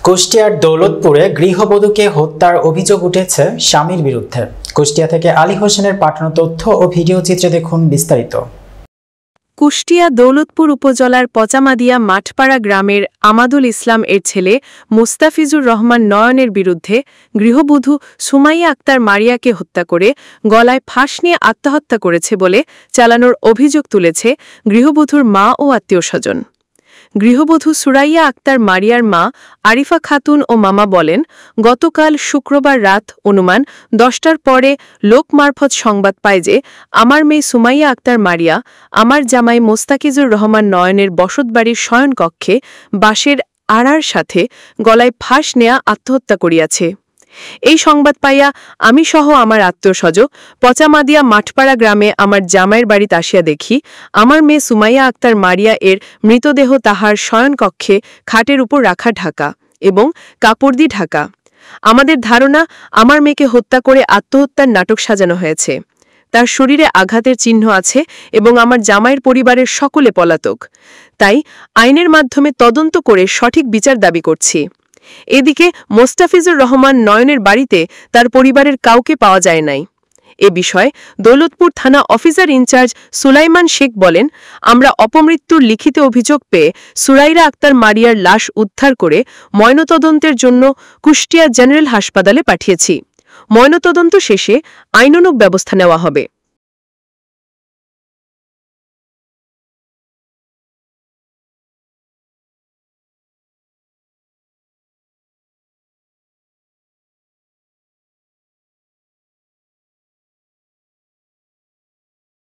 কুষ্টিয়ার দৌলতপুরে গৃহবধূকে হত্যার অভিযোগ উঠেছে স্বামীর বিরুদ্ধে। কুষ্টিয়া থেকে আলী হোসেনের পাঠানো তথ্য ও ভিডিও চিত্রে দেখুন বিস্তারিত। কুষ্টিয়া দৌলতপুর উপজেলার পচামাদিয়া মাঠপাড়া গ্রামের আমাদুল ইসলাম এর ছেলে মুস্তাফিজুর রহমান নয়নের বিরুদ্ধে গৃহবধূ সুমাইয়া আক্তার মারিয়াকে হত্যা করে গলায় ফাঁস নিয়ে আত্মহত্যা করেছে বলে চালানোর অভিযোগ তুলেছে গৃহবধূর মা ও আত্মীয়স্বজন। গৃহবধূ সুরাইয়া আক্তার মারিয়ার মা আরিফা খাতুন ও মামা বলেন, গতকাল শুক্রবার রাত অনুমান 10টার পরে লোক মারফত সংবাদ পায় যে আমার মেয়ে সুমাইয়া আক্তার মারিয়া আমার জামাই মোস্তাকিজুর রহমান নয়নের বসতবাড়ির শয়নকক্ষে বাঁশের আড়ার সাথে গলায় ফাঁস নেয়া আত্মহত্যা করিয়াছে। এই সংবাদ পাইয়া আমি সহ আমার আত্মীয়স্বজন পচামাদিয়া মাঠপাড়া গ্রামে আমার জামাইয়ের বাড়িতে আসিয়া দেখি আমার মেয়ে সুমাইয়া আক্তার মারিয়া এর মৃতদেহ তাহার শয়নকক্ষে খাটের উপর রাখা ঢাকা এবং কাপড় দিয়ে ঢাকা। আমাদের ধারণা আমার মেয়েকে হত্যা করে আত্মহত্যার নাটক সাজানো হয়েছে। তার শরীরে আঘাতের চিহ্ন আছে এবং আমার জামাইয়ের পরিবারের সকলে পলাতক। তাই আইনের মাধ্যমে তদন্ত করে সঠিক বিচার দাবি করছি। এদিকে মোস্তাফিজুর রহমান নয়নের বাড়িতে তার পরিবারের কাউকে পাওয়া যায় নাই। এ বিষয়ে দৌলতপুর থানা অফিসার ইনচার্জ সুলাইমান শেখ বলেন, আমরা অপমৃত্যুর লিখিত অভিযোগ পেয়ে সুরাইয়া আক্তার মারিয়ার লাশ উদ্ধার করে ময়নাতদন্তের জন্য কুষ্টিয়া জেনারেল হাসপাতালে পাঠিয়েছি। ময়নাতদন্ত শেষে আইনানুগ ব্যবস্থা নেওয়া হবে।